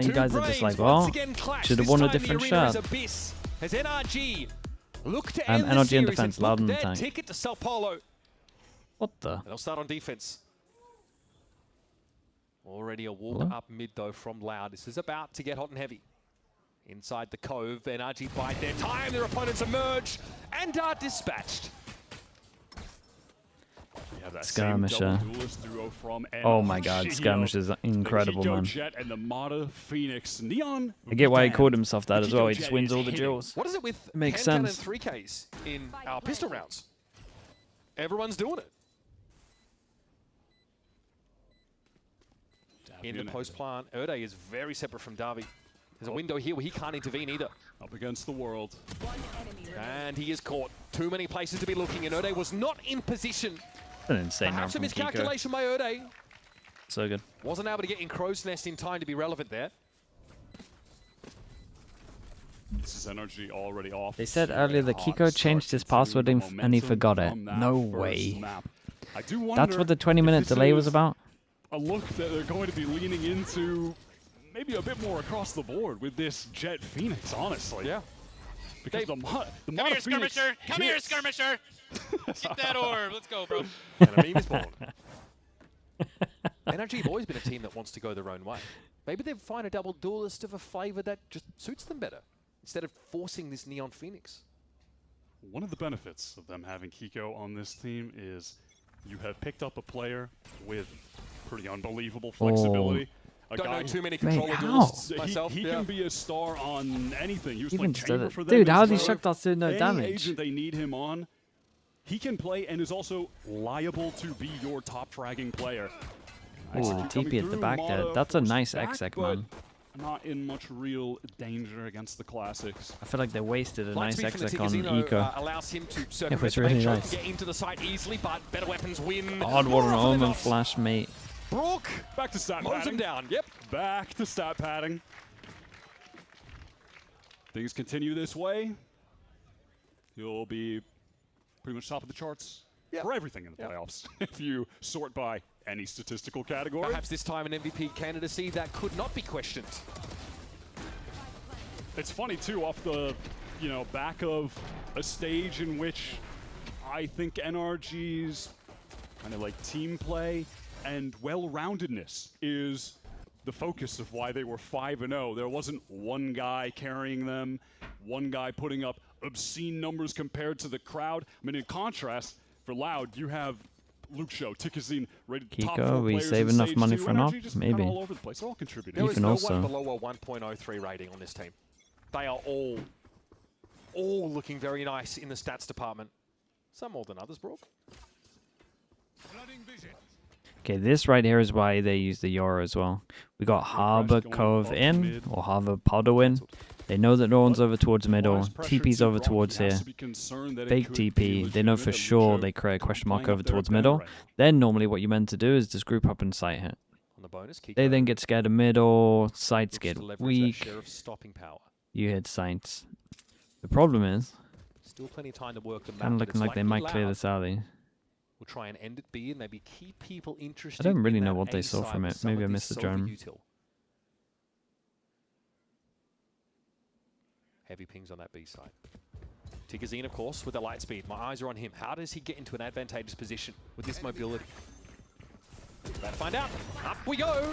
You guys are just like, well, should have won a different shot. As NRG look to NRG in defense, Loud in the tank. Ticket to Sao Paulo. What the? They'll start on defense. Already a walk up mid though from Loud. This is about to get hot and heavy. Inside the cove, NRG bide their time. Their opponents emerge and are dispatched. Skirmisher. Oh my god, Skirmisher is incredible, man. I get why he called himself that as well. He just wins all the duels. What is it with makes hand sense. Cannon 3Ks in our pistol rounds? Everyone's doing it. In the post plant, Erde is very separate from Davi. There's a window here where he can't intervene either. Up against the world. And he is caught. Too many places to be looking, and Erde was not in position. An insane Perhaps a round from Kiko. miscalculation by Erde. So good. Wasn't able to get in Crow's Nest in time to be relevant there. This is NRG already off. They said earlier that Kiko changed his password and he forgot it. No way. That's what the 20-minute delay was about? A look that they're going to be leaning into maybe a bit more across the board with this Jet Phoenix, honestly. Yeah. Because the Come here, Skirmisher! Come here, Skirmisher! Get that orb. Let's go, bro. And a meme is born. NRG have always been a team that wants to go their own way. Maybe they'll find a double duelist of a flavor that just suits them better, instead of forcing this Neon Phoenix. One of the benefits of them having Kiko on this team is you have picked up a player with pretty unbelievable flexibility. Don't know too many controller how? duelists myself. He can be a star on anything. He was Even playing Chamber for them. dude, how as did he well. shock that to no Any damage? agent they need him on, he can play and is also liable to be your top fragging player. Oh, the TP at the back there. That's a nice exec, man. Not in much real danger against the classics. I feel like they wasted a Light nice speed from the exec on Tigazino, Eco. allows him to It circumvent was the really bait shot, nice. get into the site easily, but better weapons win. Odd More Water often than Omen not. Flash, mate. Brook Back to stat mows him padding. down. Yep. Back to stat padding. Things continue this way. He'll be pretty much top of the charts for everything in the playoffs if you sort by any statistical category. Perhaps this time an MVP candidacy that could not be questioned. It's funny too, off the back of a stage in which I think NRG's kind of like team play and well-roundedness is the focus of why they were 5-0. There wasn't one guy carrying them, one guy putting up obscene numbers compared to the crowd. I mean, in contrast, for Loud, you have Luke Show, Tikazine, rated top 4 Kiko, we players save in enough stage money 2. for an op? NRG just Maybe. kinda all over the place. They're all contributing. There is Even no also. one below a 1.03 rating on this team. They are all looking very nice in the stats department. Some more than others, Brook. Okay, this right here is why they use the Yora as well. We got Harbor Cove in, or Harbor Podo in. They know that no one's over towards middle. TP's over towards here. Fake TP. They know for sure they create a question mark over towards middle. Then normally what you're meant to do is just group up and sight hit. On the bonus, Kiko They then get scared of middle, sights looks get to leverage that weak, share of stopping power. you hit sights. The problem is, Still plenty of time to work the map. kind of but looking it's like they likely might clear Loud this alley. will try and end it B and maybe keep people interested. I don't really in know that what they A saw side from with it. some Maybe of I these missed the silver drone. util. Heavy pings on that B side. Tikazine, of course, with the light speed. My eyes are on him. How does he get into an advantageous position with this mobility? About to find out. Up we go.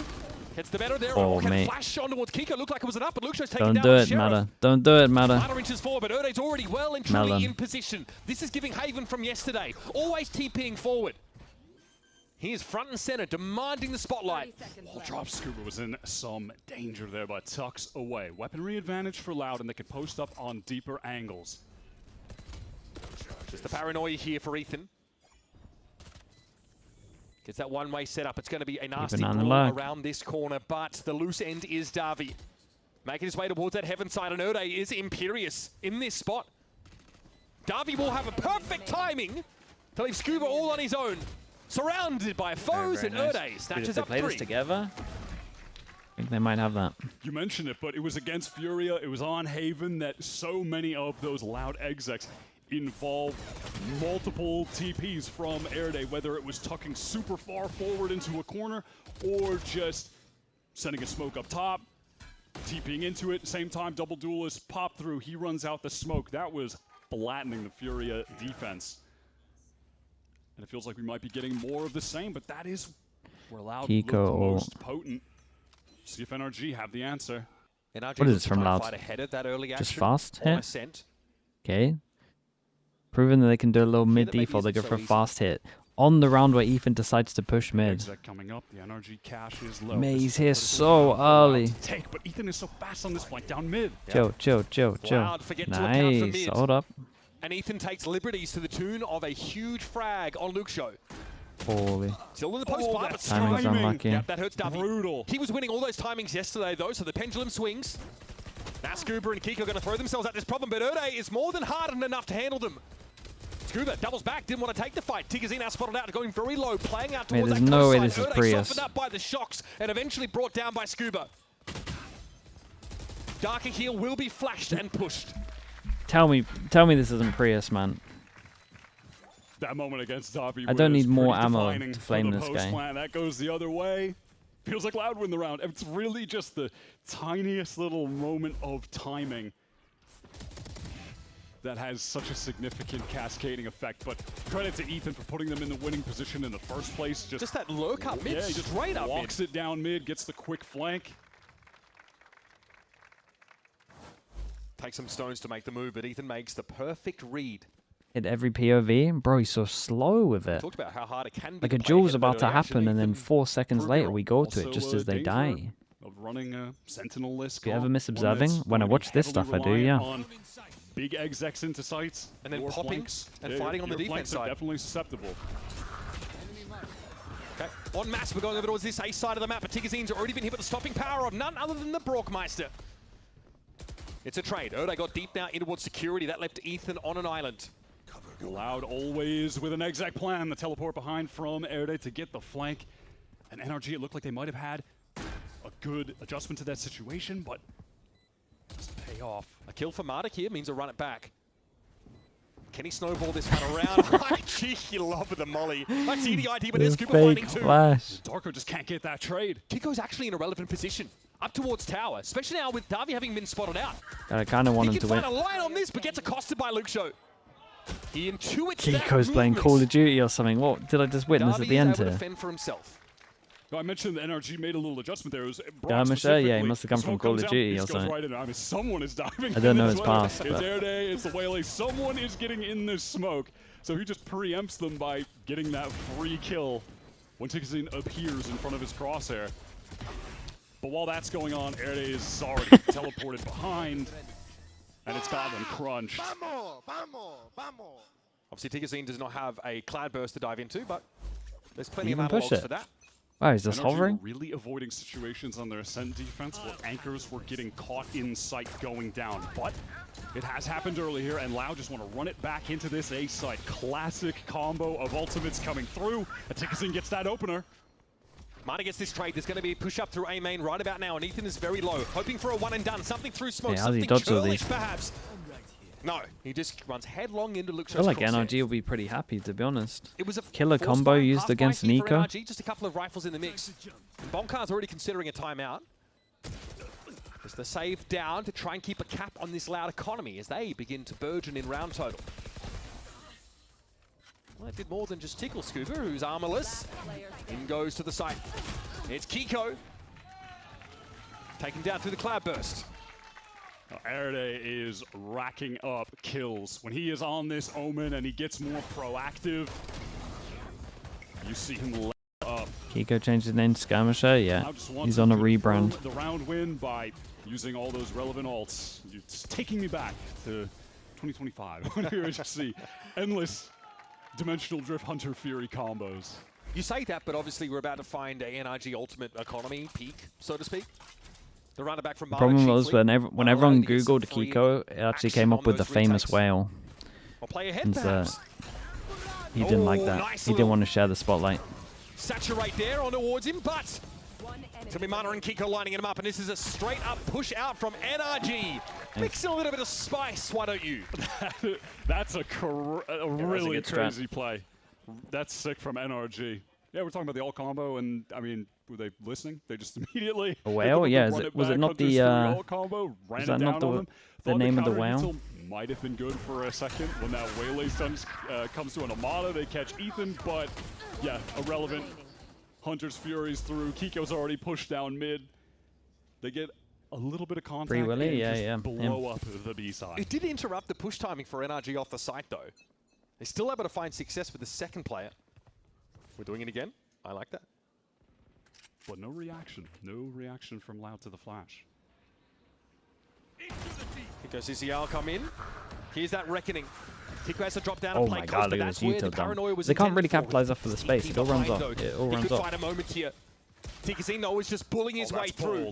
Gets the better there. Oh, Can mate. flash on towards Kiko. Looked like it was an up, but Luxio's taking Don't down do the it, Sheriff. Matter. Don't do it, Matter. Minor inches forward, but Erde's already well and truly Melon. in position. This is giving Haven from yesterday. Always TPing forward. He is front and center, demanding the spotlight. Wall drop Scuba was in some danger there, but tucks away. Weaponry advantage for Loud, and they can post up on deeper angles. Just the paranoia here for Ethan. Gets that one-way setup. It's going to be a nasty an eye on the brawl lurk. around this corner, but the loose end is Davi. Making his way towards that heaven side, and Erde is imperious in this spot. Davi will have a perfect timing to leave Scuba all on his own. Surrounded by foes, and Erde snatches up play 3. this together, I think they might have that. You mentioned it, but it was against Furia. It was on Haven that so many of those Loud execs involved multiple TPs from Erde, whether it was tucking super far forward into a corner or just sending a smoke up top, TPing into it. Same time, double duelist pop through. He runs out the smoke. That was flattening the Furia defense. And it feels like we might be getting more of the same, but that is where Loud looked most potent. See if NRG have the answer. NRG what is this from Loud? Just fast hit? Okay. Proving that they can do a little mid default, they go for a fast hit. On the round where Ethan decides to push mid. Coming up, the NRG cash is low. Maze here so early. Take, but Ethan is so fast on this flank down mid. Chill. Nice. Hold up. And Ethan takes liberties to the tune of a huge frag on Luke Show. Holy. Still in the post bar, but timing's unlucky. Yep, that hurts Davy. Brutal. He was winning all those timings yesterday, though, so the pendulum swings. Now Scuba and Kiko are going to throw themselves at this problem, but Erde is more than hardened enough to handle them. Scuba doubles back, didn't want to take the fight. Tigazine now spotted out, going very low, playing out towards that no way side. this is Erde Prius. softened up by the shocks and eventually brought down by Scuba. Darker Heel will be flashed and pushed. Tell me this isn't Prius, man. That moment against Davy. I don't need more ammo to flame this guy. That goes the other way. Feels like Loud win the round. It's really just the tiniest little moment of timing that has such a significant cascading effect. But credit to Ethan for putting them in the winning position in the first place. Just that lurk up mid, yeah, he just straight up walks it down mid, gets the quick flank. Takes some stones to make the move, but Ethan makes the perfect read. Hit every POV. Bro, he's so slow with it. Talked about how hard it can be. Like a duel's about to happen, and then 4 seconds later we go to it just as they die. Running a sentinel list. Do you ever miss observing? When I watch this stuff, I do, yeah. Big execs into sights, and then popping and fighting on the defense side. Definitely susceptible. Okay, en masse, we're going over towards this A side of the map, but Tigazine's already been hit with the stopping power of none other than the Brockmeister. It's a trade. Erde got deep now in towards security. That left Ethan on an island. Loud always with an exec plan. The teleport behind from Erde to get the flank. And NRG, it looked like they might have had a good adjustment to that situation, but it doesn't pay off. A kill for Marduk here means a run it back. Can he snowball this one around? Cheeky lob with the molly. I see the idea, but there's Cooper finding two. Darko just can't get that trade. Kiko's actually in a relevant position. Up towards tower, especially now with Davy having been spotted out. I kind of want him to win. He can find a line on this, but gets accosted by Luke Show. He intuits Kiko's playing Call of Duty or something. What did I just witness Davy at the end is able here? to fend for himself. No, I mentioned the NRG made a little adjustment there. It was yeah, he must have come from Call of Duty or something. Right in. I mean, someone is diving. I don't know his past. It's Erde, it's the Whaley. Someone is getting in this smoke. So he just preempts them by getting that free kill when Tigazine appears in front of his crosshair. But while that's going on, Erde is already teleported behind, and it's got them crunched. Obviously, Tigazine does not have a cloud burst to dive into, but there's plenty of analogs for that. Wow, is this hovering? Really avoiding situations on their ascent defense where anchors were getting caught in sight going down. But it has happened early here, and Loud just want to run it back into this A site. Classic combo of ultimates coming through. Tigazine gets that opener. Marta gets this trade. There's going to be a push up through A main right about now, and Ethan is very low, hoping for a one and done. Something through smoke, something churlish perhaps. No, he just runs headlong into Luke Show's I feel like NRG will be pretty happy, to be honest. It was a killer combo used against Nico. NRG, just a couple of rifles in the mix. And Bonkar's already considering a timeout. Just the save down to try and keep a cap on this Loud economy as they begin to burgeon in round total. Well, it did more than just tickle Scuba, who's armorless. In goes to the site. It's Kiko. Taken down through the cloud burst. Erde is racking up kills. When he is on this Omen and he gets more proactive, you see him light up. Kiko changed his name to Skirmisher, yeah. He's on a rebrand. The round win by using all those relevant alts. It's taking me back to 2025 when we would just see endless Dimensional Drift Hunter Fury combos. You say that, but obviously we're about to find a NRG ultimate economy peak, so to speak. The roundabout from the problem was when everyone Googled Kiko, it actually came up with the famous whale. Play ahead, and he didn't like that. Nice he didn't want to share the spotlight. Saturate there on towards him, but it's going to be Mana and Kiko lining him up, and this is a straight up push out from NRG. Mix in a little bit of spice, why don't you? That's a really crazy play. That's sick from NRG. Yeah, we're talking about the all combo, and I mean, Were they listening? They just immediately... A whale? Yeah, was it not the... combo, ran is that not the name of the whale? Might have been good for a second when that Waylay stun comes to an Armada. They catch Ethan, but yeah, irrelevant. Hunter's Fury's through. Kiko's already pushed down mid. They get a little bit of contact Willy, and yeah, blow up the B side. It did interrupt the push timing for NRG off the site, though. They're still able to find success with the second player. We're doing it again. I like that. But no reaction. No reaction from Loud to the flash. Kiko CCL come in. Here's that reckoning. Kiko has to drop down Oh and play my close, god, but look at that's this where the util paranoia was They can't really intended for. capitalize off of the space. It all runs off. It all He runs could off. find a moment here. Tikazino is just bullying his way through.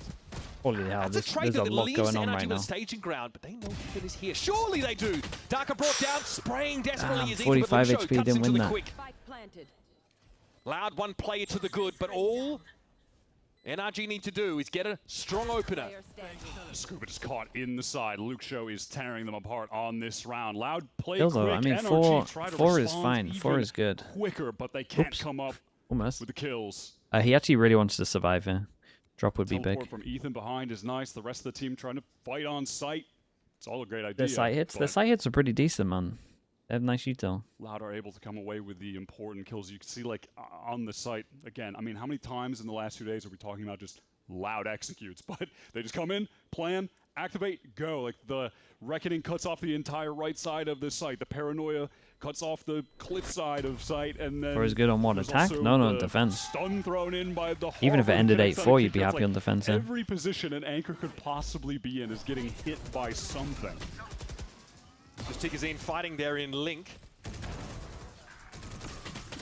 Holy hell, That's a trade there's a that lot leaves going on NRG right with now. a staging ground, but they know Ethan is here. Surely they do. Darker brought down, spraying desperately as Ethan, 45 but Lucio HP cuts didn't into win the that. quick. Loud one player to the good, but all NRG need to do is get a strong opener. Scuba just caught in the side. Luke Show is tearing them apart on this round. Loud play Still quick. though, I mean, NRG try to four is respond fine. Four even is good. quicker, but they can't Oops. come up Almost. with the kills. He actually really wants to survive here. Drop would be Teleport big. from Ethan behind is nice. The rest of the team trying to fight on site. It's all a great idea. Their side hits are pretty decent, man. They have nice util. Loud are able to come away with the important kills. You can see, like, on the site, again, I mean, how many times in the last 2 days are we talking about just Loud executes? But they just come in, plan, activate, go. Like, the Reckoning cuts off the entire right side of the site. The Paranoia cuts off the cliff side of site, and then... Or is good on what, there's attack? also No, the defense. Stun thrown in by the Even if it Harbor ended connects 8-4, on you'd be Kiko. happy It's on defense, yeah. Every position an Anchor could possibly be in is getting hit by something. Just Tikazine fighting there in Link.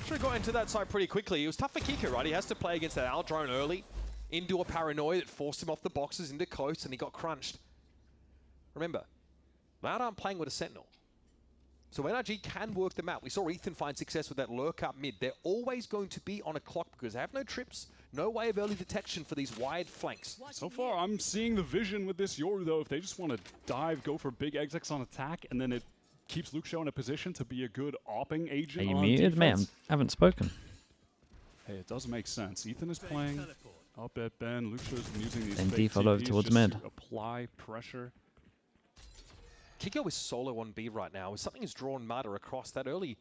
Should have got into that side pretty quickly. It was tough for Kiko, right? He has to play against that Al drone early. Into a Paranoia that forced him off the boxes into close, and he got crunched. Remember, Loud aren't playing with a Sentinel. So NRG can work them out. We saw Ethan find success with that lurk up mid. They're always going to be on a clock because they have no trips, no way of early detection for these wide flanks. So far, I'm seeing the vision with this Yoru, though. If they just want to dive, go for big execs on attack, and then it keeps Luke Shaw in a position to be a good opping agent. Are you on muted, man? defense. I haven't spoken. Hey, it does make sense. Ethan is playing up at Ben. Luke Shaw's been using these Then fake default over TPs towards just mid. to apply pressure. Kiko is solo on B right now. Something has drawn Mada across. That early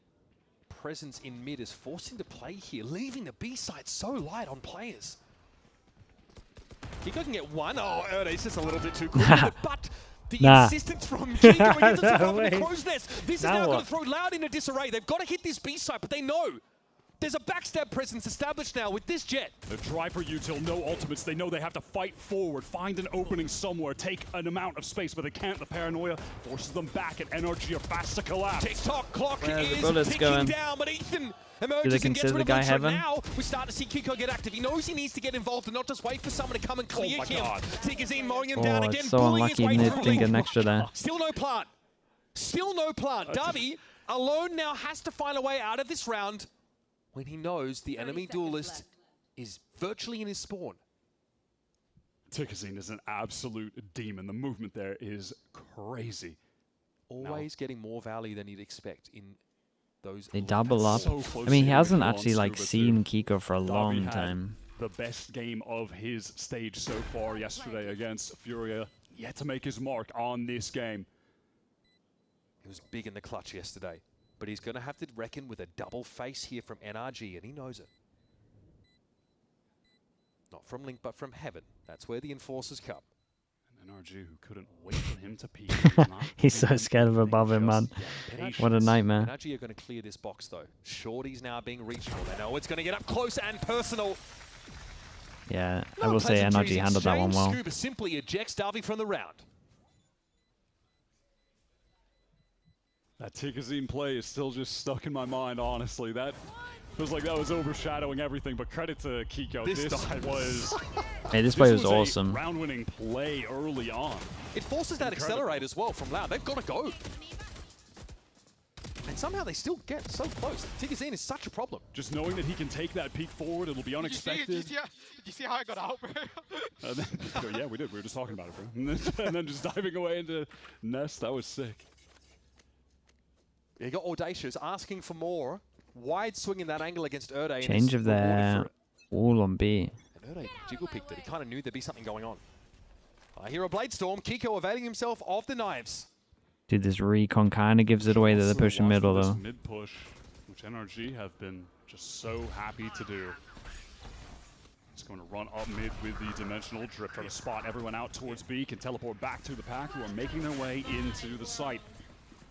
presence in mid is forced him to play here, leaving the B side so light on players. Kiko can get one. Oh, Erde's just a little bit too quick. But the insistence from Kiko against the top of the crow's nest. This is now going to throw Loud into disarray. They've got to hit this B side, but they know. There's a backstab presence established now with this Jet. The try for util, no ultimates. They know they have to fight forward, find an opening somewhere, take an amount of space, but they can't. The Paranoia forces them back, and NRG are fast to collapse. TikTok clock Where's the is bullets ticking going? down, but Ethan Do they emerges and gets consider rid the of guy Lucio. heaven? Now we start to see Kiko get active. He knows he needs to get involved and not just wait for someone to come and clear my him. God. Tikazine mowing him down again, It's so bullying his unlucky way Nid through didn't get an Link. extra there. Still no plant. Still no plant. Darby alone now has to find a way out of this round when he knows the enemy duelist is virtually in his spawn. Tikazine is an absolute demon. The movement there is crazy. Always getting more value than you'd expect in those. They double up. So close I mean, to he getting hasn't a kill on actually like Scuba, seen too. Kiko for a Darby long had time. The best game of his stage so far yesterday against Furia. Yet to make his mark on this game. He was big in the clutch yesterday, but he's going to have to reckon with a double face here from NRG, and he knows it. Not from Link, but from Heaven. That's where the Enforcers come. And NRG, who couldn't wait for him to peek. He's so scared of above him, man. What a nightmare. NRG are going to clear this box, though. Shorty's now being reachable. They know it's going to get up close and personal. Yeah, I No will say pleasantries NRG handled that one exchanged. well. Scuba simply ejects Darby from the round. That Tikazine play is still just stuck in my mind, honestly. That feels like that was overshadowing everything, but credit to Kiko. This was... Hey, this play was awesome. Round-winning play early on. It forces that accelerate as well from Loud. They've got to go. And somehow they still get so close. Tikazine is such a problem. Just knowing that he can take that peek forward, it'll be unexpected. Did you see how I got out, bro? And then, yeah, we did. We were just talking about it, bro. And then just diving away into Nest. That was sick. You got Audacious asking for more. Wide swing in that angle against Erde. Change of their all on B. When Erde jiggle picked it, he kind of knew there'd be something going on. I hear a Blade Storm. Kiko availing himself of the knives. Dude, this recon kind of gives it away that they're pushing middle, though. Mid push, which NRG have been just so happy to do. It's going to run up mid with the Dimensional Drip, try to spot everyone out towards B, can teleport back to the pack who are making their way into the site.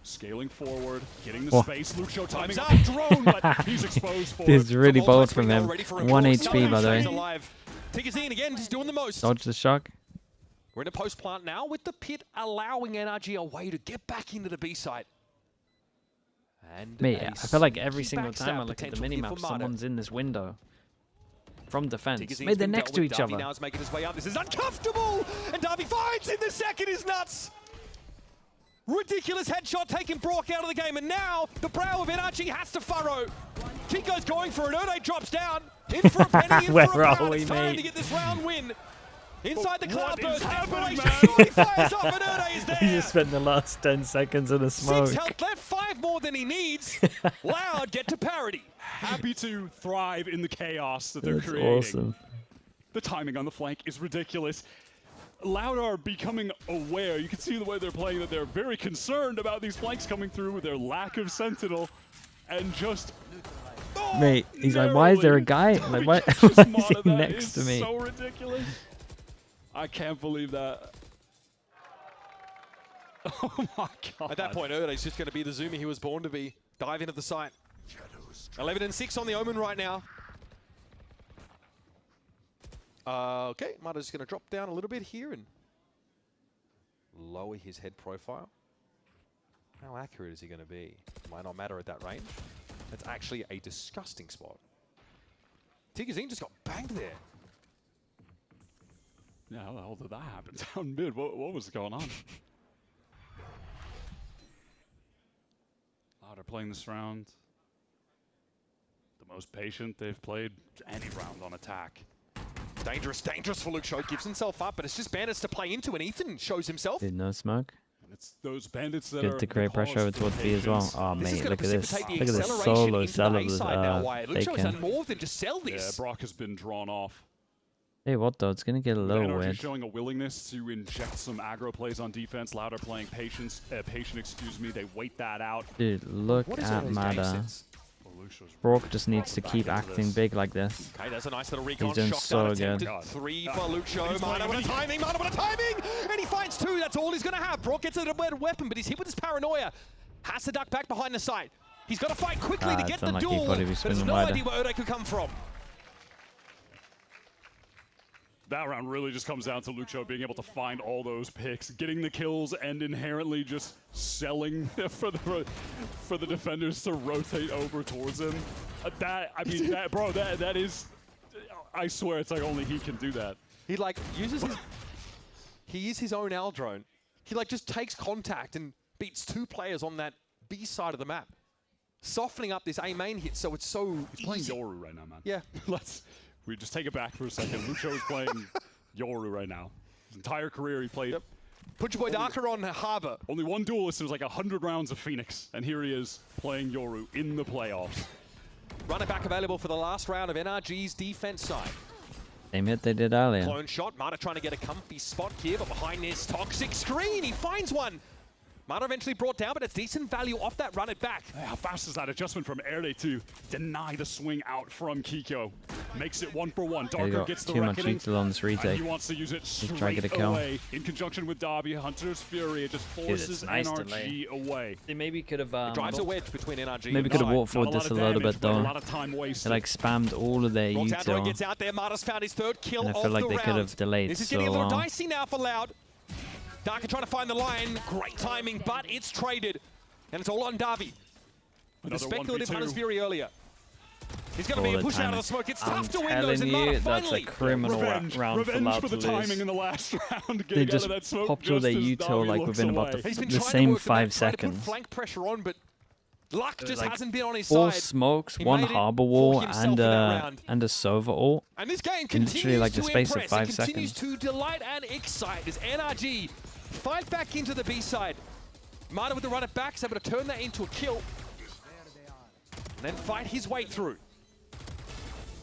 Scaling forward, getting the space. Lucio timing up drone, but he's exposed for This is really it. bold from him. 1 HP, by the way. Tigazine again, just doing the most. Dodge the shock. We're in a post plant now with the pit allowing NRG a way to get back into the B site. And Mate, I feel like every single time I look at the minimap, someone's in this window. From defense. Mate, they're next to each other. Now is making his way up. This is uncomfortable! And Darby finds in the second is nuts! Ridiculous headshot taking Brock out of the game, and now the brow of NRG has to furrow. Kiko's going for an Erde, drops down. In for a penny, in for a pound. It's time to get this round win. Inside the cloudburst, Aberration surely fires up, and Erde is there. He just spent the last 10 seconds in the smoke. 6 health left, 5 more than he needs. Loud get to parity. Happy to thrive in the chaos that they're That's creating. awesome. The timing on the flank is ridiculous. Loud are becoming aware. You can see the way they're playing that they're very concerned about these flanks coming through with their lack of sentinel and just... Oh, Mate, he's like, why is there a guy? Like, why is he next to me? So ridiculous. I can't believe that. Oh my god. At that point, Erde's just going to be the zoomer he was born to be. Dive into the site. 11 and 6 on the Omen right now. Okay, Mata's going to drop down a little bit here and lower his head profile. How accurate is he going to be? Might not matter at that range. That's actually a disgusting spot. Tigazine just got banged there. Yeah, how the hell did that happen down mid? What was going on? They're playing this round. The most patient they've played any round on attack. Dangerous, dangerous for Lucio. Gives himself up, but it's just Bandits to play into, and Ethan shows himself. Did no smoke. And it's those Bandits that Good are to create pressure over towards B as well. Oh, This is mate, gonna look at this. precipitate Look the at this acceleration solo into sell the of A side now, Wyatt. Lucio's Bacon. done more than just sell this. Yeah, Brock has been drawn off. Hey, what though? It's gonna get a little NRG weird. showing a willingness to inject some aggro plays on defense. Louder playing patient, excuse me. They wait that out. Dude, look What is at Erde's game Mada. sense? Brock just needs to keep acting big like this. Okay, that's a nice little recon. He's doing Shot so down good. attempted. 3 for Lucio. Mana with a timing, Mana with a timing! And he finds 2, that's all he's gonna have. Brock gets a better weapon, but he's hit with his paranoia. Has to duck back behind the site. He's got to fight quickly to get the unlucky. duel. Thought he'd be There's swinging no wider. idea where Erde could come from. That round really just comes down to Lucio being able to find all those picks, getting the kills, and inherently just selling for the defenders to rotate over towards him. That is, I swear it's like only he can do that. He like uses his, he is his own Aldrone. He like just takes contact and beats 2 players on that B side of the map, softening up this A main hit so it's so He's playing easy. Yoru right now, man. Yeah. We just take it back for a second. Lucio is playing Yoru right now. His entire career he played. Yep. Put your boy Darker on Harbor. Only one duelist, it was like 100 rounds of Phoenix, and here he is playing Yoru in the playoffs. Runner back available for the last round of NRG's defense side. Same hit they did earlier. Clone shot. Mata trying to get a comfy spot here, but behind this toxic screen, he finds one. Mata eventually brought down, but it's decent value off that run it back. How fast is that adjustment from Erde to deny the swing out from Kiko? Makes it 1-for-1. Darker gets the too much reckoning. util on this retake. He wants to use it try to straight get a kill. away. In conjunction with Derby, Hunter's Fury, it just forces nice NRG away. They maybe could have Drives a wedge between NRG maybe and could have Mata. walked forward this a little bit though. A lot of time wasted. They like spammed all of their Brock's Outdoor util. gets out there. Mata's found his 3rd kill And I of feel like the they round. could have delayed This is so getting a little long. dicey now for Loud. Darker trying to find the line. Great timing, but it's traded. And it's all on Davi. With the speculative Hunter's Fury earlier. He's going to be a push out of the smoke. It's tough to win those, and Mata that's a finally. criminal round for Revenge Loud for to the lose. timing in the last round. They just popped all their util like within about He's been the trying same to work 5 trying to put seconds. flank pressure on, but luck just like hasn't been on his 4 side. smokes, He 1 made it harbor for wall, himself and in that round. a Sova ult. And this game in continues literally like the to space of impress. 5 It continues seconds. to delight and excite as NRG fight back into the B side. Mata with the run it back is able to turn that into a kill. And then fight his way through.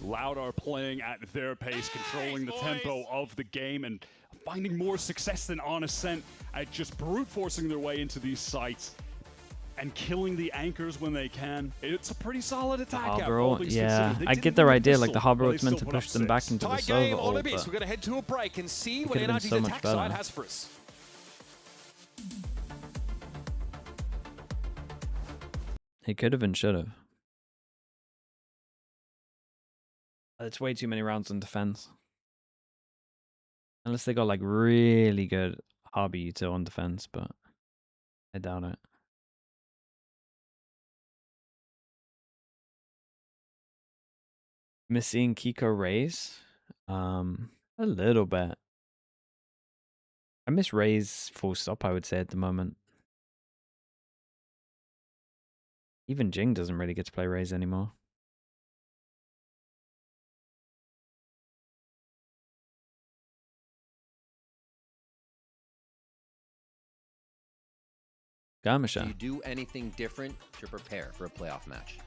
Loud are playing at their pace, controlling the tempo of the game, and finding more success than On Ascent at just brute forcing their way into these sites and killing the anchors when they can. It's a pretty solid attack. Yeah, I get their idea. Like the Harbor was meant to push them back into the server. We're going to head to a break and see what NRG's attack side has for us. He could have and should have. It's way too many rounds on defense. Unless they got like really good Harbor util on defense, but I doubt it. Missing Kiko Rays? A little bit. I miss Rays full stop, I would say, at the moment. Even Jing doesn't really get to play Rays anymore. Garmisha. Do you do anything different to prepare for a playoff match?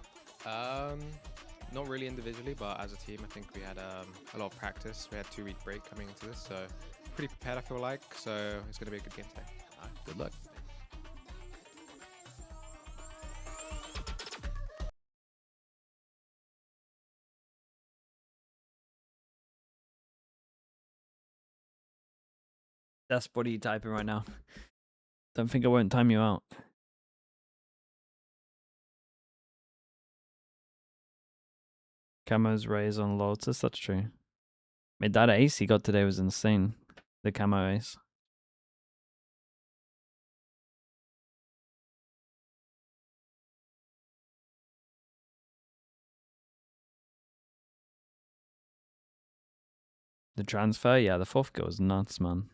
Not really individually, but as a team, I think we had a lot of practice. We had a 2-week break coming into this, so pretty prepared, I feel like. So it's going to be a good game today. All right, good luck. That's what are you typing right now? Don't think I won't time you out. Camo's raise on Lotus, that's true. Made that ace he got today was insane. The camo ace. The transfer, yeah, the 4th goes nuts, man.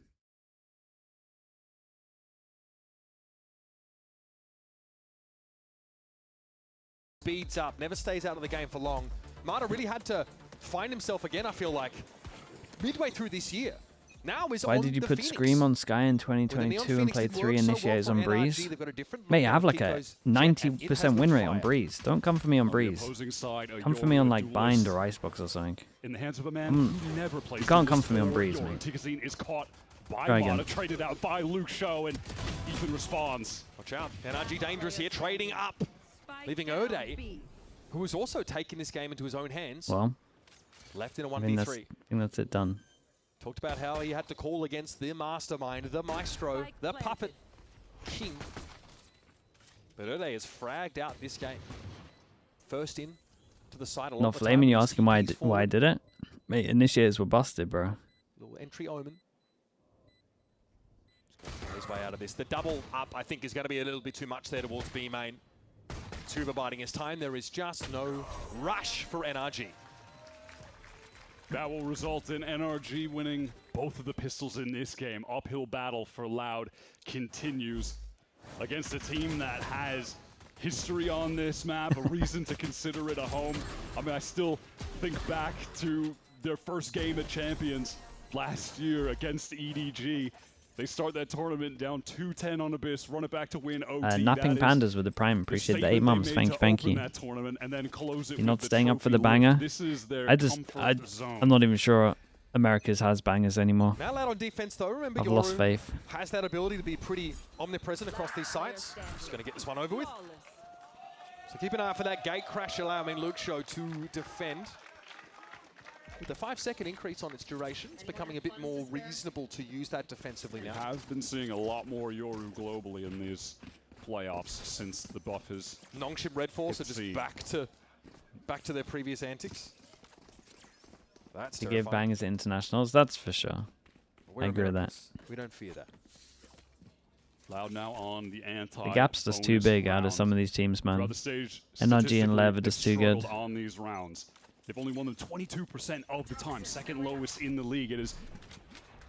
Speeds up, never stays out of the game for long. Marta really had to find himself again, I feel like, midway through this year. Now is Why did you put Scream on Sky in 2022 and play 3 initiators on Breeze? Mate, I have like a 90% win rate on Breeze. Don't come for me on Breeze. Come for me on like Bind or Icebox or something. In the hands of a man who never plays. You can't come for me on Breeze, mate. Ticazine is caught by Try again. Marta, traded out by Luke Show, and Ethan responds. Watch out, NRG dangerous here, trading up. Leaving Ode, who was also taking this game into his own hands. Well, left in a 1v3. I think that's it done. Talked about how he had to call against the mastermind, the maestro, the puppet king. But Ode has fragged out this game. First in to the side. Not flaming you asking why I did it? Mate, initiators were busted, bro. Little entry omen. Just gonna his way out of this. The double up, I think, is going to be a little bit too much there towards B main. Tuba biding his time. There is just no rush for NRG. That will result in NRG winning both of the pistols in this game. Uphill battle for Loud continues against a team that has history on this map, a reason to consider it a home. I mean, I still think back to their first game at Champions last year against EDG. They start that tournament down 2-10 on Abyss, run it back to win OT. Napping Pandas with the Prime. Appreciate the 8 months. Thank you. You're not staying up for the banger? I'm not even sure Americas has bangers anymore. Now Loud on defense though. Remember, I've lost faith. Has that ability to be pretty omnipresent across these sites. Just going to get this one over with. So keep an eye out for that gate crash, allowing Luke Show to defend. With a 5-second increase on its duration, it's becoming a bit more reasonable to use that defensively now. We have been seeing a lot more Yoru globally in these playoffs since the buff is. Nongshim Red Force are just back to their previous antics. That's to terrifying. give bangers at internationals, that's for sure. I agree with that. We don't fear that. Loud now on the anti. The gap's just too big out of some of these teams, man. NRG and Lev are just too good. On these rounds. They've only won them 22% of the time, second lowest in the league. It is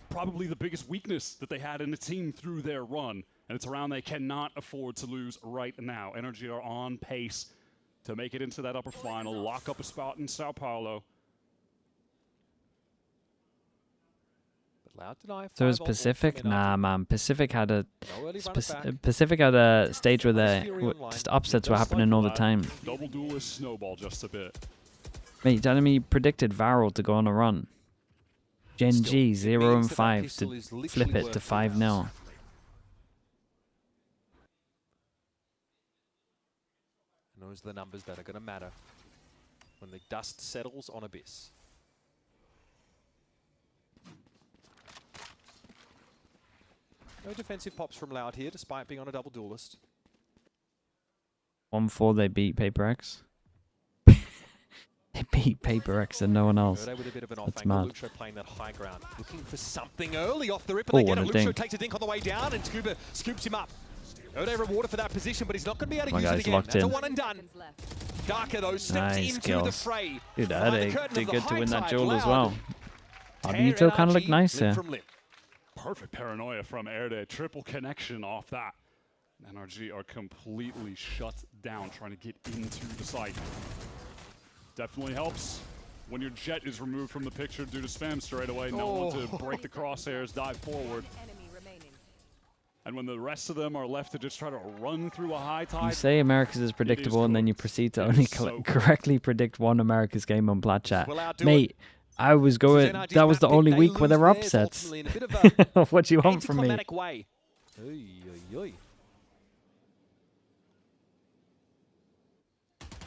probably the biggest weakness that they had in the team through their run, and it's a round they cannot afford to lose right now. NRG are on pace to make it into that upper final, lock up a spot in Sao Paulo. So is Pacific? Nah, man. Pacific had a stage where just upsets were happening all the time. Double duelist snowball just a bit. Mate, you telling me you predicted Varel to go on a run? Gen Still, G it 0 means and that 5 pistol to is literally flip it worth to the 5-0. And those are the numbers that are going to matter when the dust settles on Abyss. No defensive pops from Loud here, despite being on a double duelist. 1-4 they beat Paper X. They beat Paper X and no one else. With a bit of an That's off-angle, mad. Lucho playing that high ground. Looking for something early off the rip, and Oh, they get what it. a Lucho dink. takes a dink on the way down, and Scuba scoops him up. Ode rewarded for that position, but he's not going to be able to My use it guy's again. locked That's a in. one and done. Darker, though, steps Nice into kills. the fray. Dude, Behind the Ode curtain did of the good to win that high duel tide, as well. Loud. Arbenito kind of looked NRG, nice limb here. from limb. Perfect paranoia from Erde. Triple connection off that. NRG are completely shut down trying to get into the site. Definitely helps when your jet is removed from the picture due to spam straight away. No one to break the crosshairs, dive forward. And when the rest of them are left to just try to run through a high tide. You say America's is predictable and then you cooked. proceed to It only is so cooked. correctly predict one America's game on Plat Chat. Will outdo Mate, I was going, NRG's that was the map pick, only they week where there lose were theirs upsets. ultimately in a bit of a What do you want from me? anticlimactic way. Oy, oy, oy.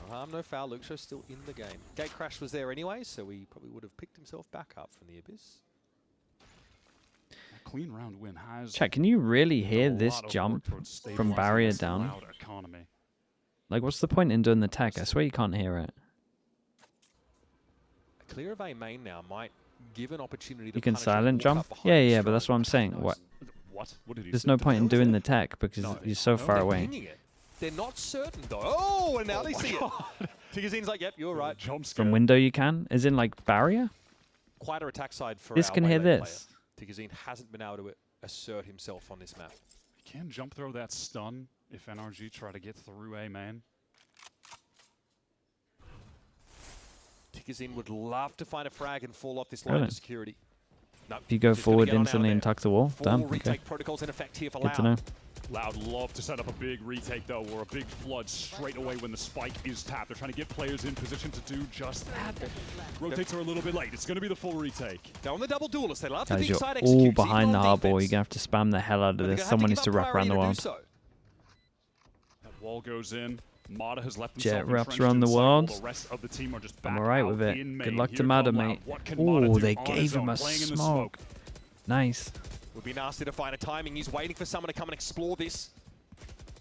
No harm, no foul. Luxo's still in the game. Gate crash was there anyway, so he probably would have picked himself back up from the Abyss. A clean round win has Chat, can you really hear done a this lot of work jump towards from stabilizing barrier this down? Loud economy. Like, what's the point in doing the tech? I swear you can't hear it. A clear of A main now might give an opportunity to You can punish a silent walk jump? up behind Yeah, the yeah, but strike. that's what I'm saying. What? What did he There's say? no point in hell is doing it? the tech because No, you're so No, far they're away. pinging it. They're not certain though. Oh, and now they see it. Tigazine's like, yep, you're right. Jump scare. From window you can? As in, like, barrier? Quite a attack side for This our can hear Waylay this. player. Tigazine hasn't been able to assert himself on this map. He can jump throw that stun if NRG try to get through A main. Tigazine would love to find a frag and fall off this line Really? of security. No, If you go just gonna forward get on out instantly of and there. tuck the wall, Full damn, okay. retake protocols in effect here for Good Loud. to know. Loud love to set up a big retake though, or a big flood straight away when the spike is tapped. They're trying to get players in position to do just that. Rotates are a little bit late. It's going to be the full retake. They're on the double duelist. They love to Guys, deep you're side all execute. behind even the on hard ball. You're defense. going to have to spam the hell out of But they're this. gonna have to Someone give needs to up wrap around the priority to world. do so. That wall goes in. Mata has left Jet himself wraps entrenched around the inside, while world. The rest of the team are just I'm back alright out with it. in Good main. luck Here to come Mata, Loud. mate. What can Mata Oh, do they on gave his him own, a playing in the smoke. Nice. Would be nasty to find a timing. He's waiting for someone to come and explore this.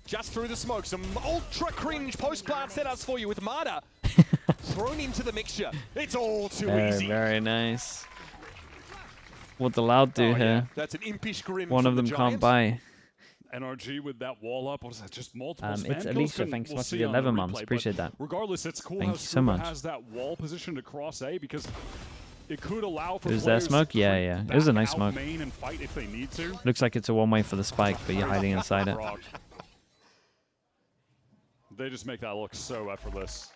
Just through the smoke. Some ultra cringe post-plant setups for you with Mata thrown into the mixture. It's all too easy. Very nice. What the Loud do Oh, yeah. here? That's an impish grin One from of them the can't Giants. buy. NRG with that wall up. What is that? Just multiple spam It's kills? Alicia. Thanks so We'll much for see the on 11 replay, months. but Appreciate that. Regardless, it's cool Thank how you so Scuba much. has that wall positioned across A because it could allow for Is players there smoke? to Yeah, creep yeah. It was a back nice out smoke. main and fight if they need to. Looks like it's a one-way for the spike, but you're hiding inside it. Rock. They just make that look so effortless.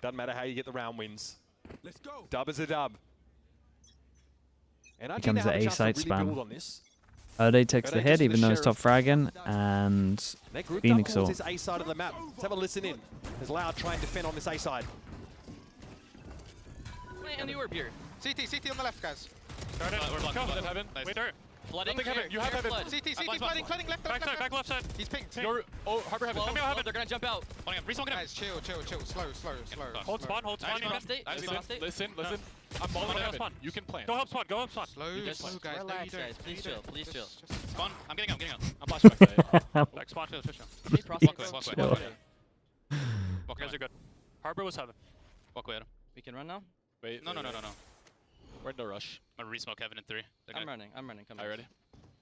Doesn't matter how you get the round wins. Let's go. Dub is a dub. NRG Here comes now the have a chance to A-side really spam. build on this. Ode takes the Ode hit, just even the though it's top sheriff. fragging, and They're grouped Phoenix up towards All. this A side of the map. Let's have a listen in. As Loud try and defend on this A side. And the orb here. CT on the left, guys. Start it. We're blocked. Go. Blocked. Heaven. Nice. Wait there. Flooding. Nothing heaven. You have heaven. Flood. CT, I'm blind flooding, spot. left, Back side. Back left side. He's pinged. You're Harbor heaven. Slow, Come here slow, heaven. they're gonna jump out. On him. Respawn him. Guys, chill. Slow. Hold spawn. Hold spawn. Nice, state. Nice, Listen. state. Listen. I'm balling on heaven. You can plan. Go help spawn. Go help spawn. Slow, You guys slow, plan. guys. Relax, guys. Please chill. Please chill. Spawn. I'm getting out. I'm flashing back side. Back spawn to the fish. Please prospect. Walk away. Chill. Walk away. You guys are good. Harbor was heaven. Walk away at him. We can run now? Wait. No. We're in no rush. I'm gonna resmoke heaven in 3. I'm running. Come Are on. you ready?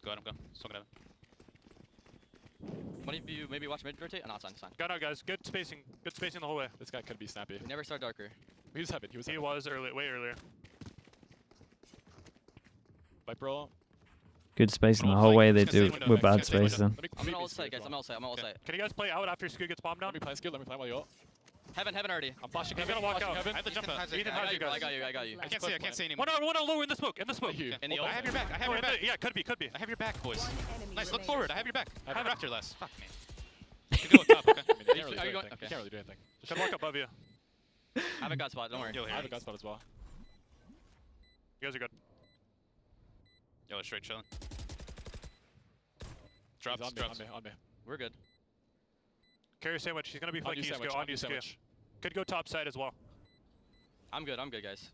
Go ahead. Go. Smoke heaven. One of you maybe watch mid rotate? Oh, no, it's fine. Go now, guys. Good spacing the whole way. This guy could be snappy. Never start darker. He was heaven. He was early, way earlier. Viper roll. good spacing the Oh, whole like, way they just gonna do stay window, with just bad gonna stay window. spacing. Let me I'm on all creep side, guys. I'm all side. Can you guys play out after Scoot gets bombed down? Let me plan skill. Let me plan while you ult. Heaven already. I'm flashing. He's gonna walk out. I have to jump out. Ethan has you guys. I got you. I can't see anymore. One lower in the smoke. In the smoke. In the I have your back. Yeah, could be. I have your back, boys. Nice. Look forward. I have your back. I have after less. Fuck me. You can go up top. Okay. Are you going? You can't really do anything. Just walk above you. I have a gut spot. Don't worry. You'll I hear have a it. gut spot as well. You guys are good. Yo, straight chilling. Drops, He's drops. on me. We're good. Carry sandwich. He's gonna be On flanking you you, sandwich, skill. on On you you, skill. sandwich. Could go top side as well. I'm good, guys.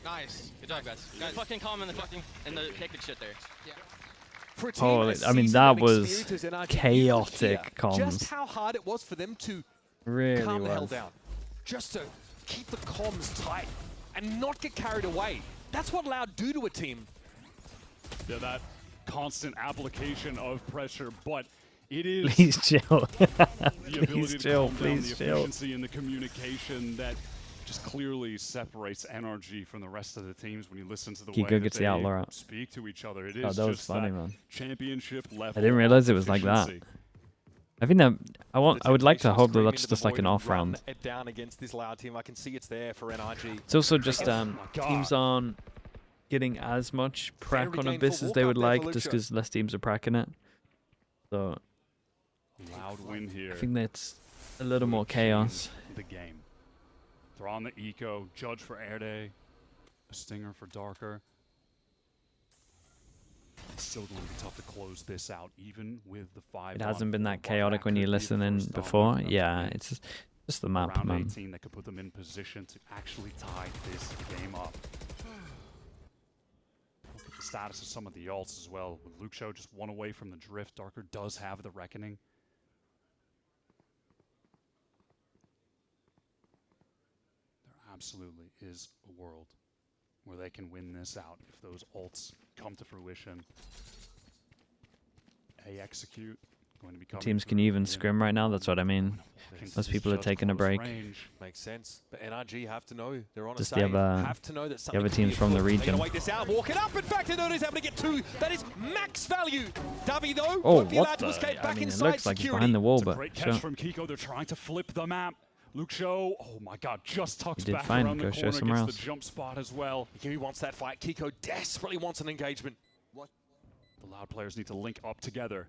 Nice. Good job, guys. Guys, fucking calm in the fucking hectic shit there. For a team Holy, as I mean, seasoned that and was experienced as NRG, chaotic you could hear comms. just how hard it was for them to Really calm the hell was. down. Just to keep the comms tight and not get carried away. That's what Loud do to a team. Yeah, that constant application of pressure, but it is Please chill. the ability Please to chill. calm down, Please the chill. efficiency and the communication that just clearly separates NRG from the rest of the teams when you listen to the Kiko way that gets the they VALORANT. speak to each other. It Oh, is that was just funny, that man. championship level. I didn't realize it was like that. efficiency. I think that I would like to Temptation hope that scream that's into just the like an void and off run round. it down against this Loud team. I can see it's there for NRG. It's also just my God. teams aren't getting as much prac on gainful Abyss as walk they up would there like, for just Lucho. because less teams are pracking it. So Loud win here. I think that's a little more chaos. The game. They're on the eco. Judge for Air Day. A stinger for Darker. It's still going to be tough to close this out, even with the 5. It hasn't been that chaotic when you listen in before. Yeah, it's just the map, round man. 18 that could put them in position to actually tie this game up. Look at the status of some of the ults as well. With Luke Show just one away from the drift, Darker does have the Reckoning. There absolutely is a world where they can win this out if those ults come to fruition. Execute. Going to be coming Teams can through even in scrim right now. That's what I mean. this Most is people are just taking a close break. range. Makes sense. But NRG have to know they're on Just a the save. other- Have to know that the something other could be teams from the afoot. They're region. gonna wait this out, walk it up. In fact, Inode's able to get 2. That is max value. Davi though, Oh, won't be allowed what to the? escape I back mean, it inside looks like he's security. behind the wall, It's a but great catch sure. from Kiko. They're trying to flip the map. Luke Show, oh my god, just tucks did back fine. around Go the show corner, somewhere gets else. the jump spot as well. He wants that fight. Kiko desperately wants an engagement. The Loud players need to link up together.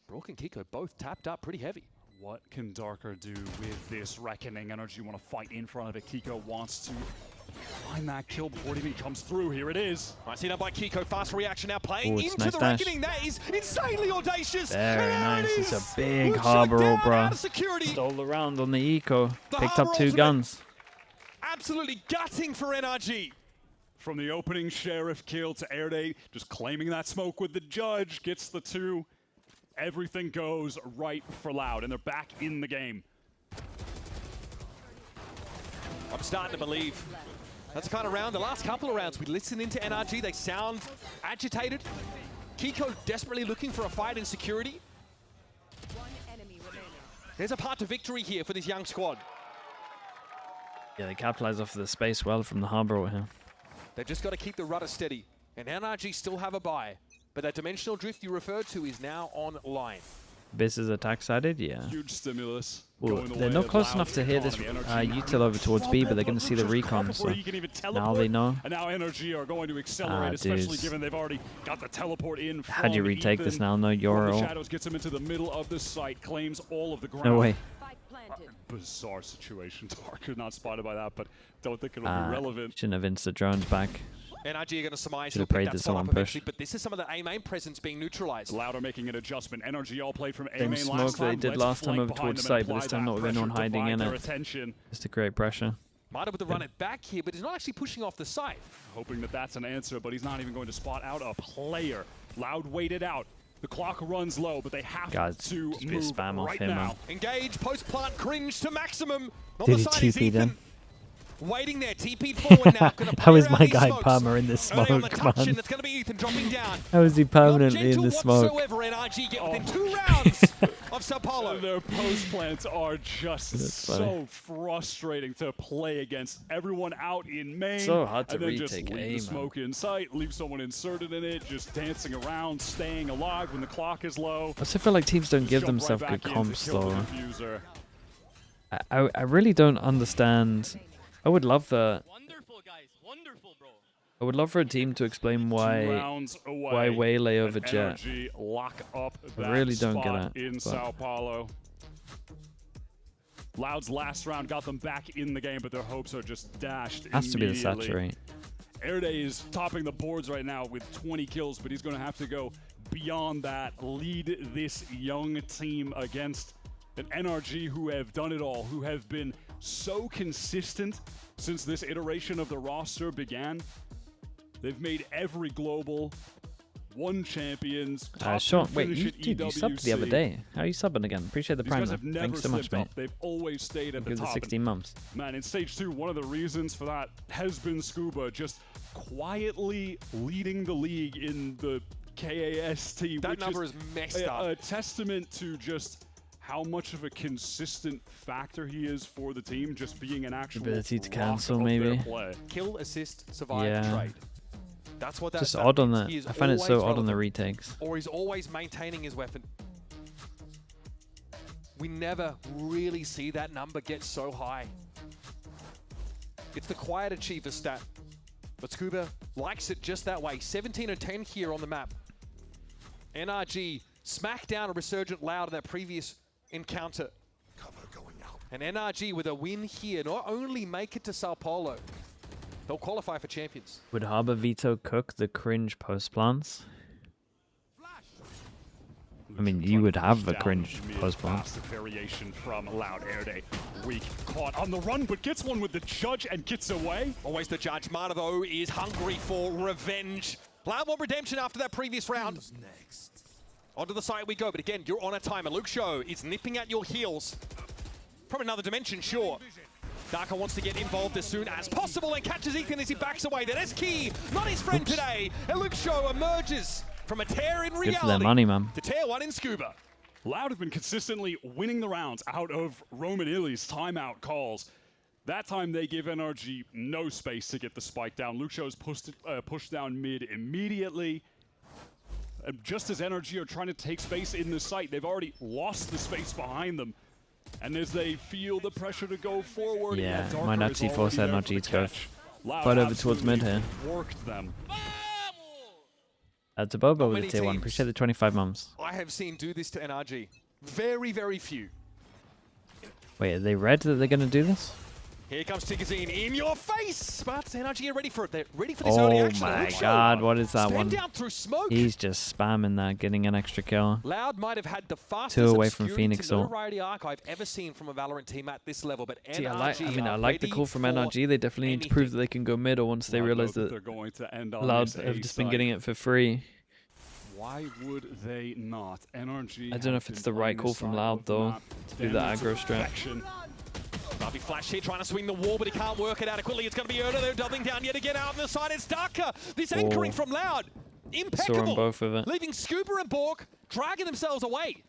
Brook and Kiko both tapped up pretty heavy. What can Darker do with this Reckoning? NRG want to fight in front of it. Kiko wants to find that kill before it even comes through. Here it is. Right, seen up by Kiko. Fast reaction now, playing Oh, it's into nice the dash. Reckoning. That is insanely audacious. Very And there nice. it It's a is. big Luke harbor shut roll, down bruh. out of security. Stole around on the eco. The Picked Harbor up 2 ultimate. guns. Absolutely gutting for NRG. From the opening Sheriff kill to Air Day, just claiming that smoke with the Judge, gets the 2. Everything goes right for Loud, and they're back in the game. I'm starting to believe. That's the kind of round, the last couple of rounds, we listen into NRG, they sound agitated. Kiko desperately looking for a fight in security. There's a part to victory here for this young squad. Yeah, they capitalize off of the space well from the harbor over here. They've just got to keep the rudder steady. And NRG still have a buy. But that dimensional drift you referred to is now online. Abyss is attack sided, yeah. Huge stimulus. Well, going the they're way not of close Loud. enough to hear this Economy, NRG util over towards B, but they're going to see the Lucho's recon, caught so before he can even now teleport, they know. And now NRG are going to accelerate, Ah, especially dudes. given they've already got the teleport in. How do you from retake this Ethan. now? No One of the Euro. Shadows gets him into the middle of the site, claims all of the ground. No way. Bizarre situation. Darker not spotted by that, but don't think it'll be relevant. Shouldn't have inced the drones back. NRG are going to surmise Should've he'll prayed pick that that spot up someone pushed. eventually, but this is some of the A-main presence being neutralized. Loud are making an adjustment. NRG all played from Same A-main smoke last that they time. did Let's last time flank over behind towards them and site, but this apply time that not with anyone pressure, hiding in divide their it. attention. Just to create pressure. Might have to run it back here, but he's not actually pushing off the site. Hoping that that's an answer, but he's not even going to spot out a player. Loud waited out. The clock runs low, but they have God, to just be a move spam off right him, now. man. Engage, post-plant, cringe to maximum. On Did the he side is TP Ethan. then? Waiting there, TP'd forward now. Gonna How play is around my these guy smokes. Palmer in this Early on the smoke, touch, man? and it's going to be Ethan dropping down. How is he Not permanently in gentle the smoke? whatsoever. NRG get within 2 rounds of Sao Paulo. Their post plants are just That's so funny. frustrating to play against. Everyone out in main. So hard to and then just retake leave A, the man. smoke in sight, leave someone inserted in it, just dancing around, staying alive when the clock is low. I also feel like teams don't Just give jump themselves right good back in to comps kill the though. diffuser. I really don't understand. I would love that. Wonderful, guys. Wonderful, bro. I would love for a team to explain 2 why rounds away. Waylay and over Jet. NRG lock up I that really don't get spot it, in but- Sao Paulo. Loud's last round got them back in the game, but their hopes are just dashed Has to be the immediately. saturate. Airday is topping the boards right now with 20 kills, but he's going to have to go beyond that, lead this young team against an NRG who have done it all, who have been so consistent since this iteration of the roster began. They've made every global, won champions. Sean, wait, you subbed the other day. How are you subbing again? Appreciate the prime. Thanks so much, mate. They've always stayed at the Give top. the 16 months. Man, in stage 2, one of the reasons for that has been Scuba just quietly leading the league in the KAST. That number is messed up. A testament to just how much of a consistent factor he is for the team, just being an actual Ability to rock cancel, of maybe. their play. Kill, assist, survive, Yeah. trade. That's what Just that odd on means. that. He is I find it so always odd on the relevant. retakes. Or he's always maintaining his weapon. We never really see that number get so high. It's the quiet achiever stat, but Scuba likes it just that way. 17 and 10 here on the map. NRG smacked down a Resurgent Loud in that previous encounter. And NRG with a win here, not only make it to Sao Paulo, they'll qualify for champions. Would Harbor Veto cook the cringe post plants? I mean, you would have a cringe post plant. Variation from Loud Airday. Weak, caught on the run, but gets one with the judge and gets away. Always the judge. Mana, though, is hungry for revenge. Loud want redemption after that previous round. Onto the side we go, but again, you're on a timer. Luke Show is nipping at your heels. From another dimension, sure. Darker wants to get involved as soon as possible and catches Ethan as he backs away. That is key, not his friend today. And Luke Show emerges from a tear in reality Good for their money, man. to tear one in Scuba. Loud have been consistently winning the rounds out of Roman Illy's timeout calls. That time they give NRG no space to get the spike down. Luke Show's pushed down mid immediately. And just as NRG are trying to take space in the site, they've already lost the space behind them. And as they feel the pressure to go forward, Yeah, Darker might is actually force already there NRG for the to go catch. Loud fight over towards mid absolutely here. worked them. That's a Bobo with many a tier 1. teams? Appreciate the 25 mums. I have seen do this to NRG. Very, very few. Wait, are they red that they're going to do this? Here comes Tigazine in your face, but NRG are ready for it. They're ready for this early Oh action. my Luke Show god, what is that stand one? down through smoke. He's just spamming that, getting an extra kill. Loud might have had the fastest 2 away from obscurity Phoenix to ult. notoriety arc I've ever seen from a Valorant team at this level, but See, NRG I are like the ready call from for NRG. They definitely need to prove that they can go mid, or once they Loud realize know that they're going to end on Loud this have A just been side. getting it for free. Why would they not? NRG. I don't know if it's the right call from Loud, though, to do the aggro strat. Darby Flash here trying to swing the wall, but he can't work it adequately. It's going to be Erda, though, doubling down yet again out on the side. It's Darker. This anchoring from Loud. Impeccable. Saw them both with it. Leaving Scuba and Bork dragging themselves away.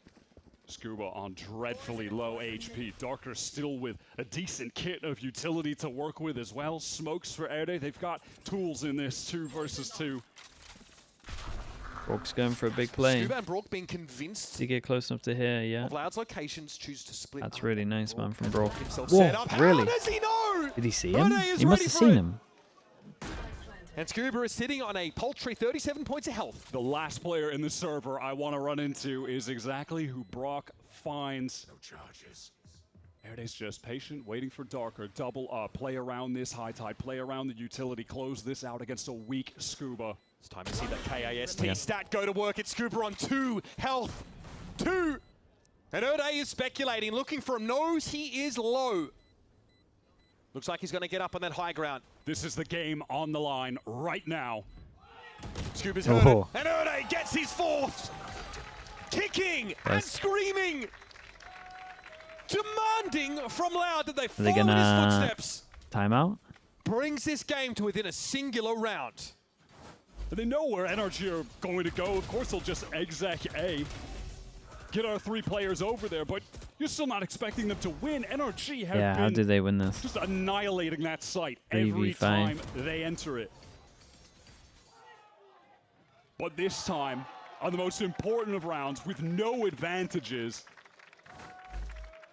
Scuba on dreadfully low HP. Darker still with a decent kit of utility to work with as well. Smokes for Airday. They've got tools in this 2 versus 2. Brock's going for a big play. Scuba and Bork being convinced Does he get close enough to here? Yeah. of Loud's locations, choose to split. That's really nice, man, from Brock. Himself Whoa, set up. really? How does he know? Did he see him? Erda is He must ready have for seen it. him. And Scuba is sitting on a paltry 37 points of health. The last player in the server I want to run into is exactly who Brock finds. No charges. Airday's just patient, waiting for Darker. Double up, play around this high tide, play around the utility, close this out against a weak Scuba. It's time to see that KAST stat go to work. It's Scuba on 2 health. 2. And Erday is speculating, looking for him. Knows he is low. Looks like he's going to get up on that high ground. This is the game on the line right now. Scuba's heard it. Oh. And Erday gets his 4th. Kicking and Yes. screaming. Demanding from Loud that they follow they in his gonna- footsteps. Timeout? Brings this game to within a singular round. They know where NRG are going to go. Of course, they'll just exec A. Get our 3 players over there, but you're still not expecting them to win. NRG have Yeah, how been did they win this? just annihilating that site every 3v5. time they enter it. But this time, on the most important of rounds, with no advantages,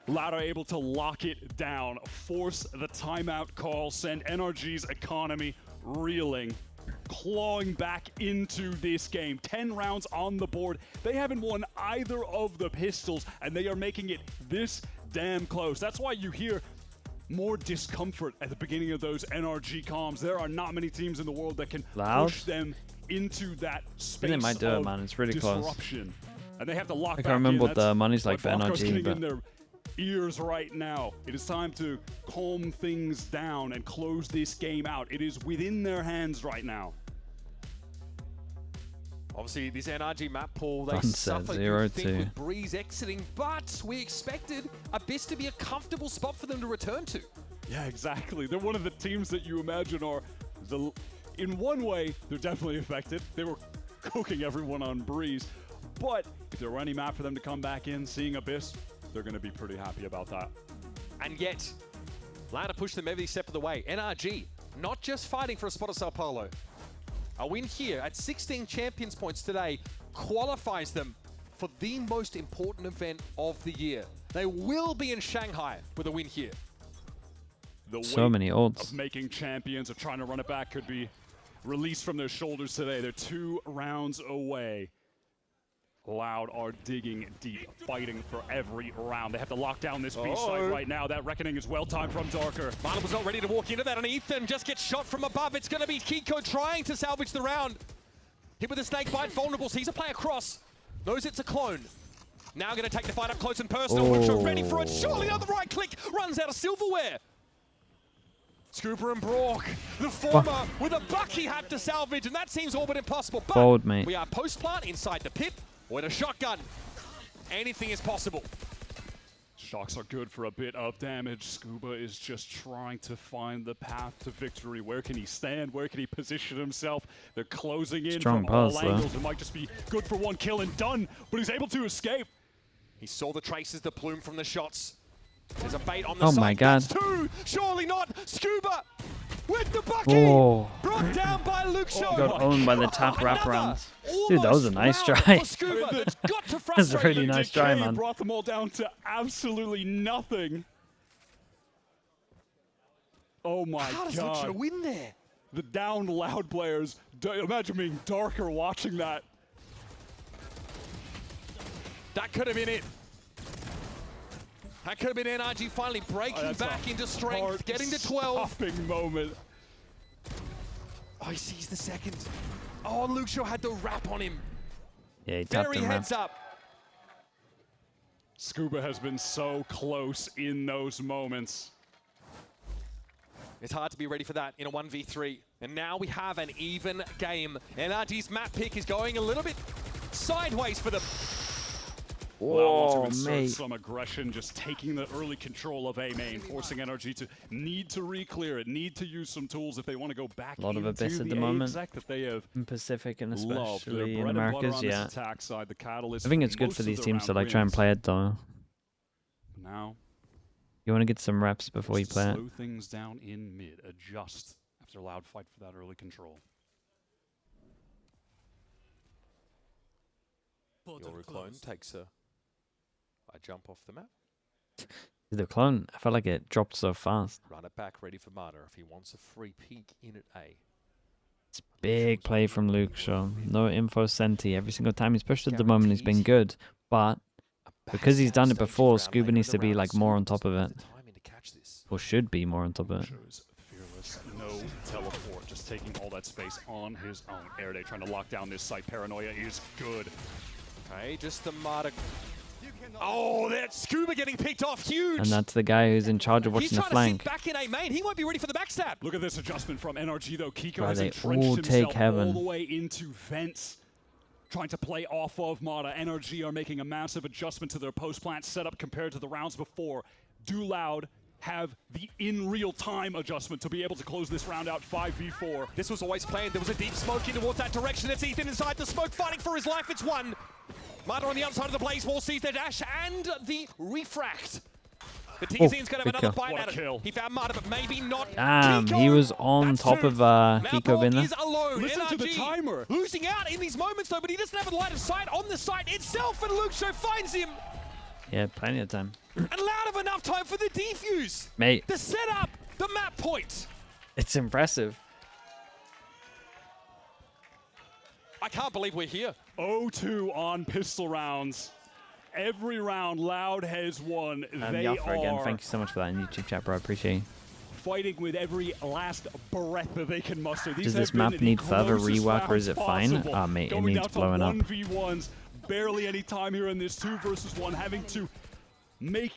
Loud are able to lock it down, force the timeout call, send NRG's economy reeling, clawing back into this game. 10 rounds on the board. They haven't won either of the pistols, and they are making it this damn close. That's why you hear more discomfort at the beginning of those NRG comms. There are not many teams in the world that can push them into that space. They might do it, man. It's really disruption. Close. And they have to lock I back can't remember in. what the money's like for NRG, but in their ears right now. It is time to calm things down and close this game out. It is within their hands right now. Obviously, this NRG map pool, they Sunset, suffer, 0-2. with Breeze exiting, but we expected Abyss to be a comfortable spot for them to return to. Yeah, exactly. They're one of the teams that you imagine are the... In one way, they're definitely affected. They were cooking everyone on Breeze. But if there were any map for them to come back in, seeing Abyss, they're going to be pretty happy about that. And yet, Lana pushed them every step of the way. NRG, not just fighting for a spot at Sao Paulo. A win here at 16 champions points today qualifies them for the most important event of the year. They will be in Shanghai with a win here. The so many ults. Of making champions, of trying to run it back, could be released from their shoulders today. They're 2 rounds away. Loud are digging deep, fighting for every round. They have to lock down this B site right now. That reckoning is well timed from Darker. Marlon was not ready to walk into that, and Ethan just gets shot from above. It's going to be Kiko trying to salvage the round. Hit with a snake bite, vulnerable, sees a play across. Knows it's a clone. Now going to take the fight up close and personal. Lucho ready for it. Surely on the right click. Runs out of silverware. Scooper and Brock, the former with a buck he had to salvage, and that seems all but impossible. But bold, mate. We are post-plant inside the pit with a shotgun. Anything is possible. Shocks are good for a bit of damage. Scuba is just trying to find the path to victory. Where can he stand? Where can he position himself? They're closing in from all angles. It might just be good for 1 kill and done, but he's able to escape. He saw the traces, the plume from the shots. There's a bait on the oh side. My God. That's 2. Surely not. Scuba with the bucky. Brought down by Luke Shaw. Got owned by the tap wraparounds. Dude, that was a nice try. That's a really nice try, man. Brought them all down to absolutely nothing. Oh my God. How does Luke Shaw win there? The downed Loud players. Imagine being Darker watching that. That could have been it. That could have been NRG finally breaking back into strength, getting to 12. Moment. Oh, he sees the second. Oh, Luke Shaw had the wrap on him. Yeah, he tapped Very him, heads up. Scuba has been so close in those moments. It's hard to be ready for that in a 1v3. And now we have an even game. NRG's map pick is going a little bit sideways for them. Oh, mate. Some aggression, just taking the early control of A main, forcing NRG to need to re-clear it, need to use some tools if they want to go back. A lot of Abyss at the moment. That they have in Pacific and especially in in Americas, yeah. Side, the catalyst I think it's good for these teams to like try and play it though. Now, you want to get some reps before you play it. Slow things down in mid, adjust after Loud fight for that early control. Your clone takes a jump off the map. The clone, I felt like it dropped so fast. Run it back, ready for Marta if he wants a free peek in at A. It's big play from Luke Shaw. No info senti every single time he's pushed at the moment. He's been good, but because he's done it before, Scuba needs to be like more on top of it, or should be more on top of it. Fearless, no teleport, just taking all that space on his own. Airday trying to lock down this site. Paranoia is good. Okay, just the Marta. Oh, that's Scuba getting picked off, huge! And that's the guy who's in charge of watching the flank. He's trying to sit back in A main. He won't be ready for the backstab. Look at this adjustment from NRG though. Kiko Bro, has they entrenched all himself take heaven. all the way into vents, trying to play off of Marta. NRG are making a massive adjustment to their post-plant setup compared to the rounds before. Do Loud have the in real time adjustment to be able to close this round out 5v4. This was always planned. There was a deep smoke in towards that direction. It's Ethan inside the smoke, fighting for his life. It's 1. Marta on the outside of the blaze wall sees the dash and the refract. The TZN's going to have another bite at it. He found Marta, but maybe not. Damn, Kiko, he was on top of Kiko Binner. Is alone. Listen NRG to the timer. Losing out in these moments though, but he doesn't have a line of sight on the site itself, and Luke Shaw finds him. Yeah, plenty of time. And Loud have enough time for the defuse. Mate. The setup, the map point. It's impressive. I can't believe we're here. 0-2 on pistol rounds. every round, Loud has won. They Yaffa, again, are thank you so much for that in YouTube chat, bro. I appreciate you. fighting with every last breath that they can muster. Does this map need further rework, or is it fine? Mate, it needs blowing up. 1v1s, barely any time here in this 2 versus 1, having to make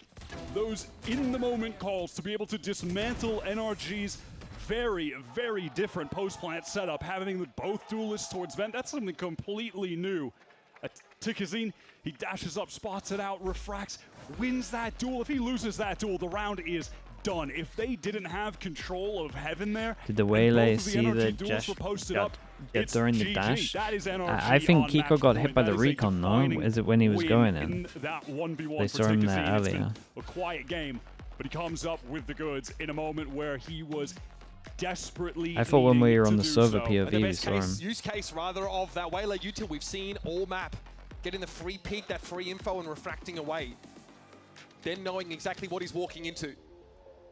those in-the-moment calls to be able to dismantle NRG's very, very different post-plant setup, having both duelists towards vent. That's something completely new. To Kazin, he dashes up, spots it out, refracts, wins that duel. If he loses that duel, the round is done. If they didn't have control of Heaven there, did the Waylay see the Jesh during the dash? I think Kiko got hit by the recon though. Is it when he was going in? They saw him there earlier. A quiet game, but he comes up with the goods in a moment where he was desperately. I thought when we were on the server so. POV we saw him. Use case rather of that Waylay util we've seen all map, getting the free peek, that free info, and refracting away. Then knowing exactly what he's walking into,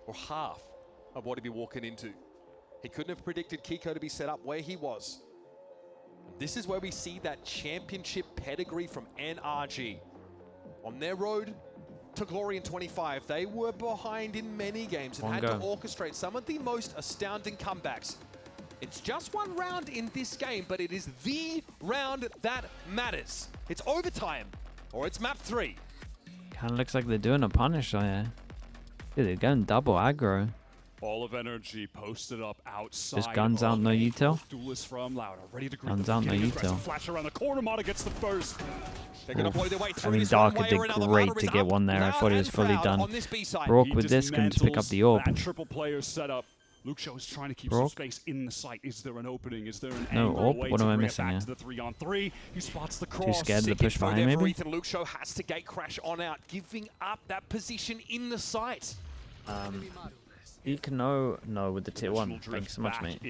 or half of what he'd be walking into. He couldn't have predicted Kiko to be set up where he was. This is where we see that championship pedigree from NRG. On their road to glory in 25, they were behind in many games and had to orchestrate some of the most astounding comebacks. It's just one round in this game, but it is the round that matters. It's overtime, or it's map 3. Kind of looks like they're doing a punish here. Dude, they're going double aggro. All of NRG posted up outside. Just guns out, no util. From Louder, ready to guns out, no util. Flash around the corner, Mata gets the first. They're going to play their way through. I mean, Darker did great to get one there. I thought he was fully done. Brock with this can just pick up the orb. That triple player setup. Luke Show is trying to keep some space in the site. Is there an opening? Is there an orb? What am I missing here? The 3-on-3. He spots the cross. Too scared to push behind, maybe? Luke Show has to gate crash on out, giving up that position in the site. You can know with the tier 1. Thanks so much, mate.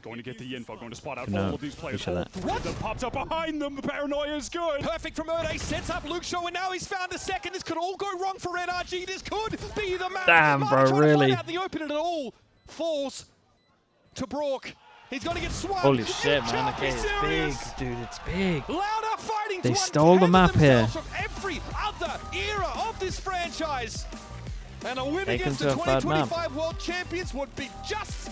Going to get the info, going to spot out all of these players. What? Pops up behind them. The paranoia is good. Perfect from Erde. Sets up Luke Show, and now he's found a second. This could all go wrong for NRG. This could be the match. Damn, bro, really? Out the open, and it all falls to Brock. He's going to get swung. Holy shit, man. Okay, it's big, dude. It's big. Louder fighting. They stole the map here. From every other era of this franchise. And a win Take against the 2025 World Champions would be just